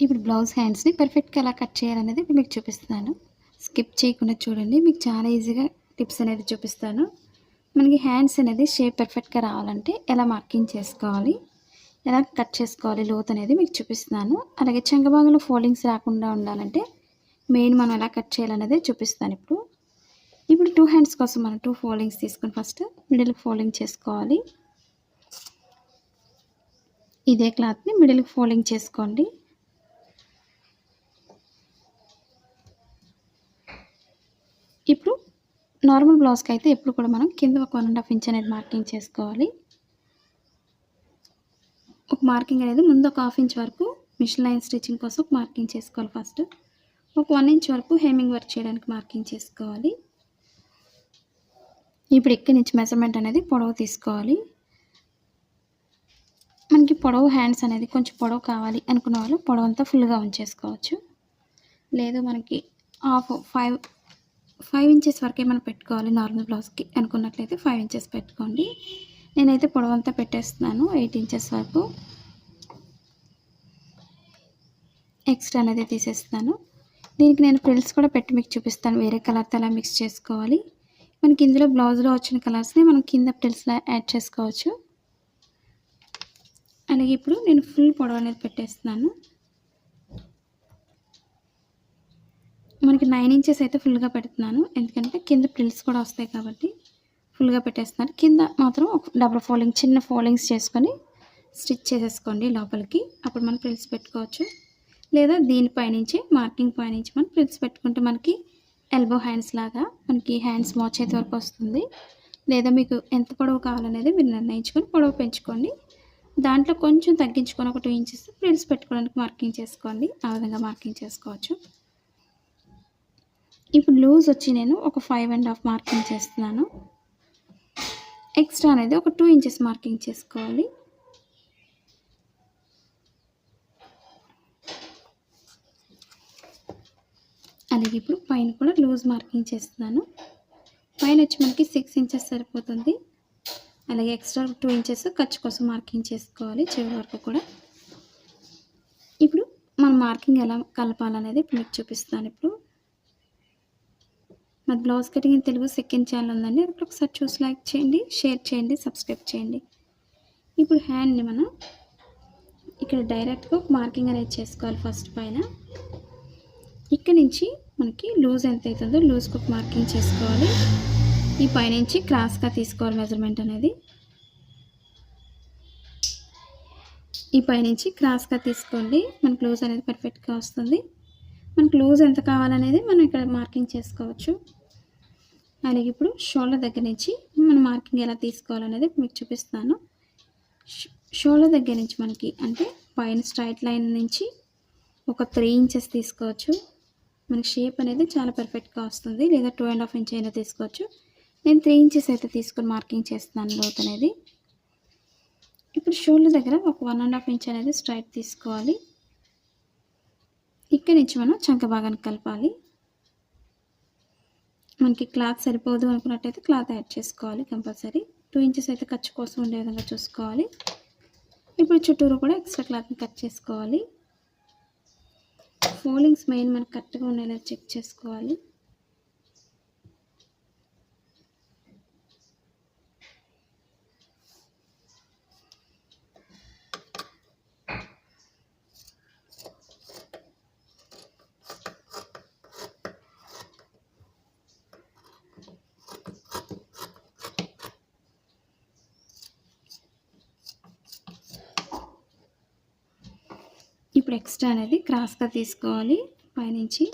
ఇప్పుడు బ్లౌజ్ హ్యాండ్స్ని పర్ఫెక్ట్గా ఎలా కట్ చేయాలనేది ఇప్పుడు మీకు చూపిస్తున్నాను. స్కిప్ చేయకుండా చూడండి, మీకు చాలా ఈజీగా టిప్స్ అనేది చూపిస్తాను. మనకి హ్యాండ్స్ అనేది షేప్ పర్ఫెక్ట్గా రావాలంటే ఎలా మార్కింగ్ చేసుకోవాలి, ఎలా కట్ చేసుకోవాలి లోతు అనేది మీకు చూపిస్తున్నాను. అలాగే చంకబాగంలో ఫోల్డింగ్స్ రాకుండా ఉండాలంటే మెయిన్ మనం ఎలా కట్ చేయాలనేది చూపిస్తాను. ఇప్పుడు 2 హ్యాండ్స్ కోసం మనం 2 ఫోల్డింగ్స్ తీసుకొని ఫస్ట్ మిడిల్ ఫోల్డింగ్ చేసుకోవాలి. ఇదే క్లాత్ని మిడిల్కి ఫోల్డింగ్ చేసుకోండి. ఇప్పుడు నార్మల్ బ్లౌజ్కి అయితే ఎప్పుడు కూడా మనం కింద ఒక 1.5 ఇంచ్ అనేది మార్కింగ్ చేసుకోవాలి. ఒక మార్కింగ్ అనేది ముందు ఒక 1/2 ఇంచ్ వరకు మిషన్ లైన్ స్టిచ్చింగ్ కోసం ఒక మార్కింగ్ చేసుకోవాలి. ఫస్ట్ ఒక 1 ఇంచ్ వరకు హెమ్మింగ్ వర్క్ చేయడానికి మార్కింగ్ చేసుకోవాలి. ఇప్పుడు ఇక్కడి నుంచి మెజర్మెంట్ అనేది పొడవు తీసుకోవాలి. మనకి పొడవు హ్యాండ్స్ అనేది కొంచెం పొడవు కావాలి అనుకున్న వాళ్ళు పొడవు అంతా ఫుల్గా ఉంచేసుకోవచ్చు. లేదు మనకి హాఫ్ 5 ఇంచెస్ వరకే మనం పెట్టుకోవాలి నార్మల్ బ్లౌజ్కి అనుకున్నట్లయితే 5 ఇంచెస్ పెట్టుకోండి. నేనైతే పొడవు అంతా పెట్టేస్తున్నాను 8 ఇంచెస్ వరకు. ఎక్స్ట్రా అనేది తీసేస్తాను. దీనికి నేను ఫ్రిల్స్ కూడా పెట్టి మీకు చూపిస్తాను, వేరే కలర్తో ఎలా మిక్స్ చేసుకోవాలి. మనకి ఇందులో బ్లౌజ్లో వచ్చిన కలర్స్ని మనం కింద ఫ్రిల్స్లో యాడ్ చేసుకోవచ్చు. అలాగే ఇప్పుడు నేను ఫుల్ పొడవు అనేది పెట్టేస్తున్నాను. మనకి 9 ఇంచెస్ అయితే ఫుల్గా పెడుతున్నాను, ఎందుకంటే కింద ఫ్రిల్స్ కూడా వస్తాయి కాబట్టి ఫుల్గా పెట్టేస్తున్నాను. కింద మాత్రం ఒక డబుల్ ఫోల్డింగ్ చిన్న ఫోల్డింగ్స్ చేసుకొని స్టిచ్ చేసేసుకోండి లోపలికి. అప్పుడు మనం ఫ్రిల్స్ పెట్టుకోవచ్చు. లేదా దీనిపైనుంచి మార్కింగ్ పైనుంచి మనం ఫ్రిల్స్ పెట్టుకుంటే మనకి ఎల్బో హ్యాండ్స్ లాగా మనకి హ్యాండ్స్ మోచేతి వరకు వస్తుంది. లేదా మీకు ఎంత పొడవు కావాలనేది మీరు నిర్ణయించుకొని పొడవు పెంచుకోండి. దాంట్లో కొంచెం తగ్గించుకొని ఒక 2 ఇంచెస్ ఫ్రిల్స్ పెట్టుకోవడానికి మార్కింగ్ చేసుకోండి. ఆ విధంగా మార్కింగ్ చేసుకోవచ్చు. ఇప్పుడు లూజ్ వచ్చి నేను ఒక 5.5 మార్కింగ్ చేస్తున్నాను. ఎక్స్ట్రా అనేది ఒక 2 ఇంచెస్ మార్కింగ్ చేసుకోవాలి. అలాగే ఇప్పుడు పైన కూడా లూజ్ మార్కింగ్ చేస్తున్నాను. పైన వచ్చి మనకి 6 ఇంచెస్ సరిపోతుంది. అలాగే ఎక్స్ట్రా 2 ఇంచెస్ ఖర్చు కోసం మార్కింగ్ చేసుకోవాలి చివరి వరకు కూడా. ఇప్పుడు మనం మార్కింగ్ ఎలా కలపాలనేది ఇప్పుడు మీకు చూపిస్తాను. ఇప్పుడు మరి blouse cutting in Telugu second channel ఉందండి, అక్కడ ఒకసారి చూసి లైక్ చేయండి, షేర్ చేయండి, సబ్స్క్రైబ్ చేయండి. ఇప్పుడు హ్యాండ్ని మనం ఇక్కడ డైరెక్ట్గా ఒక మార్కింగ్ అనేది చేసుకోవాలి. ఫస్ట్ పైన ఇక్కడ నుంచి మనకి లూజ్ ఎంత అవుతుందో లూజ్కి ఒక మార్కింగ్ చేసుకోవాలి. ఈ పైనుంచి క్రాస్గా తీసుకోవాలి మెజర్మెంట్ అనేది. ఈ పైనుంచి క్రాస్గా తీసుకోండి, మనకు లూజ్ అనేది పర్ఫెక్ట్గా వస్తుంది. మనకు లూజ్ ఎంత కావాలనేది మనం ఇక్కడ మార్కింగ్ చేసుకోవచ్చు. అలాగే ఇప్పుడు షోల్డర్ దగ్గర నుంచి మనం మార్కింగ్ ఎలా తీసుకోవాలనేది మీకు చూపిస్తాను. షోల్డర్ దగ్గర నుంచి మనకి అంటే పైన స్ట్రైట్ లైన్ నుంచి ఒక 3 ఇంచెస్ తీసుకోవచ్చు. మనకి షేప్ అనేది చాలా పర్ఫెక్ట్గా వస్తుంది. లేదా 2.5 ఇంచ్ అయినా తీసుకోవచ్చు. నేను 3 ఇంచెస్ అయితే తీసుకొని మార్కింగ్ చేస్తున్నాను లోతు అనేది. ఇప్పుడు షోల్డర్ దగ్గర ఒక 1.5 ఇంచ్ అనేది స్ట్రైట్ తీసుకోవాలి. ఇక్కడి నుంచి మనం చంక భాగానికి కలపాలి. మనకి క్లాత్ సరిపోదు అనుకున్నట్టయితే క్లాత్ యాడ్ చేసుకోవాలి కంపల్సరీ. 2 ఇంచెస్ అయితే ఖర్చు కోసం ఉండే విధంగా చూసుకోవాలి. ఇప్పుడు చుట్టూరు కూడా ఎక్స్ట్రా క్లాత్ని కట్ చేసుకోవాలి. ఫోల్డింగ్స్ మెయిన్ మనకు కరెక్ట్గా ఉండేలా చెక్ చేసుకోవాలి. ఇప్పుడు ఎక్స్ట్రా అనేది క్రాస్గా తీసుకోవాలి పైనుంచి.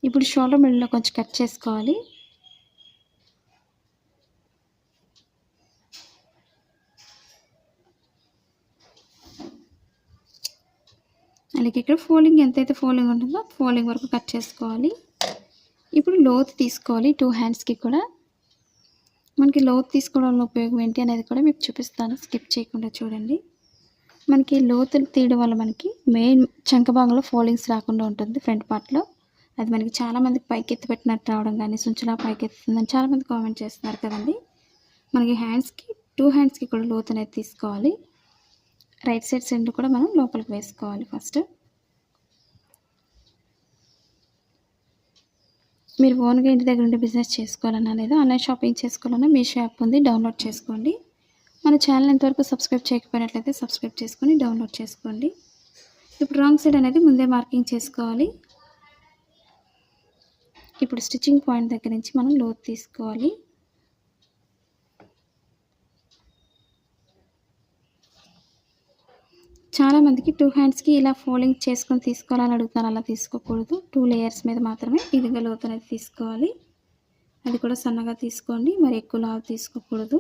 ఇప్పుడు షోల్డర్ మిడిల్లో కొంచెం కట్ చేసుకోవాలి. అలాగే ఇక్కడ ఫోల్డింగ్ ఎంతైతే ఫోల్డింగ్ ఉంటుందో ఫోల్డింగ్ వరకు కట్ చేసుకోవాలి. ఇప్పుడు లోతు తీసుకోవాలి 2 హ్యాండ్స్కి కూడా. మనకి లోతు తీసుకోవడంలో ఉపయోగం ఏంటి అనేది కూడా మీకు చూపిస్తాను, స్కిప్ చేయకుండా చూడండి. మనకి లోతులు తీయడం వల్ల మనకి మెయిన్ చంక భాగంలో ఫోల్డింగ్స్ రాకుండా ఉంటుంది ఫ్రంట్ పార్ట్‌లో. అది మనకి చాలామందికి పైకెత్తి పెట్టినట్టు రావడం గానీ, సుంచులా పైకెత్తుతుందని చాలామంది కామెంట్ చేస్తున్నారు కదండీ! మనకి హ్యాండ్స్‌కి 2 హ్యాండ్స్‌కి కూడా లోతనేది తీసుకోవాలి. రైట్ సైడ్ సెంటర్ కూడా మనం లోపలికి వేసుకోవాలి ఫస్ట్. మీరు ఓన్‌గా ఇంటి దగ్గర ఉండి బిజినెస్ చేసుకోవాలన్నా లేదా ఆన్‌లైన్ షాపింగ్ చేసుకోవాలన్నా మీషో యాప్ ఉంది, డౌన్‌లోడ్ చేసుకోండి. మన ఛానల్ ఇంతవరకు సబ్స్క్రైబ్ చేయకపోయినట్లయితే సబ్స్క్రైబ్ చేసుకొని డౌన్‌లోడ్ చేసుకోండి. ఇప్పుడు రాంగ్ సైడ్ అనేది ముందే మార్కింగ్ చేసుకోవాలి. ఇప్పుడు స్టిచ్చింగ్ పాయింట్ దగ్గర నుంచి మనం లోతు తీసుకోవాలి. చాలామందికి 2 హ్యాండ్స్‌కి ఇలా ఫోల్డింగ్ చేసుకొని తీసుకోవాలని అడుగుతున్నారు. అలా తీసుకోకూడదు. 2 లేయర్స్ మీద మాత్రమే ఇదిగా లోతు అనేది తీసుకోవాలి. అది కూడా సన్నగా తీసుకోండి. మరి ఎక్కువ లావు తీసుకోకూడదు.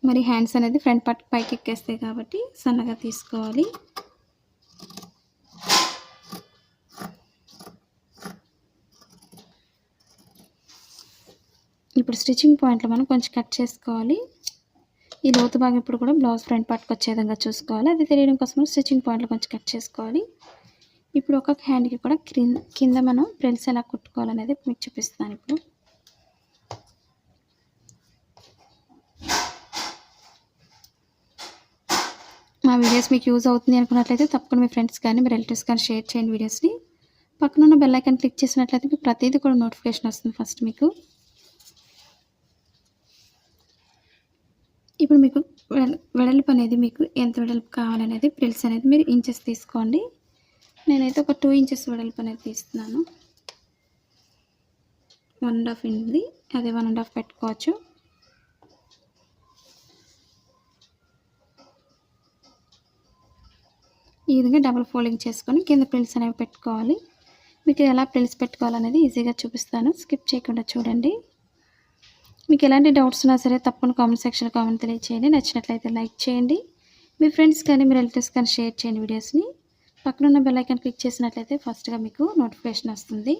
మరి హ్యాండ్స్ అనేది ఫ్రంట్ పార్ట్ పైకి ఎక్కేస్తాయి కాబట్టి సన్నగా తీసుకోవాలి. ఇప్పుడు స్టిచ్చింగ్ పాయింట్‌లో మనం కొంచెం కట్ చేసుకోవాలి. ఈ లోతు భాగం ఇప్పుడు కూడా బ్లౌజ్ ఫ్రంట్ పార్ట్‌కి వచ్చే విధంగా చూసుకోవాలి. అది తెలియడం కోసం స్టిచ్చింగ్ పాయింట్‌లో కొంచెం కట్ చేసుకోవాలి. ఇప్పుడు ఒక్కొక్క హ్యాండ్‌కి కూడా కింద మనం ఫ్రిల్స్ ఎలా కుట్టుకోవాలనేది మీకు చూపిస్తాను ఇప్పుడు. మా వీడియోస్ మీకు యూజ్ అవుతుంది అనుకున్నట్లయితే తప్పకుండా మీ ఫ్రెండ్స్ కానీ, మీ రిలేటివ్స్ కానీ షేర్ చేయండి వీడియోస్‌ని. పక్కనున్న బెల్ ఐకాన్ క్లిక్ చేసినట్లయితే మీకు ప్రతీది కూడా నోటిఫికేషన్ వస్తుంది ఫస్ట్ మీకు. ఇప్పుడు మీకు వెడల్పు అనేది మీకు ఎంత వెడల్పు కావాలనేది ఫ్రిల్స్ అనేది మీరు ఇంచెస్ తీసుకోండి. నేనైతే ఒక 2 ఇంచెస్ వెడల్పు అనేది తీస్తున్నాను. 1.5 ఉంది, అదే 1.5 పెట్టుకోవచ్చు. ఈ విధంగా డబుల్ ఫోల్డింగ్ చేసుకొని కింద ఫ్రిల్స్ అనేవి పెట్టుకోవాలి. మీకు ఎలా ఫ్రిల్స్ పెట్టుకోవాలనేది ఈజీగా చూపిస్తాను. స్కిప్ చేయకుండా చూడండి. మీకు ఎలాంటి డౌట్స్ ఉన్నా సరే తప్పకుండా కామెంట్ సెక్షన్‌లో కామెంట్ తెలియచేయండి. నచ్చినట్లయితే లైక్ చేయండి. మీ ఫ్రెండ్స్ కానీ, మీ రిలేటివ్స్ కానీ షేర్ చేయండి వీడియోస్‌ని. పక్కనున్న బెల్ ఐకాన్ క్లిక్ చేసినట్లయితే ఫస్ట్‌గా మీకు నోటిఫికేషన్ వస్తుంది.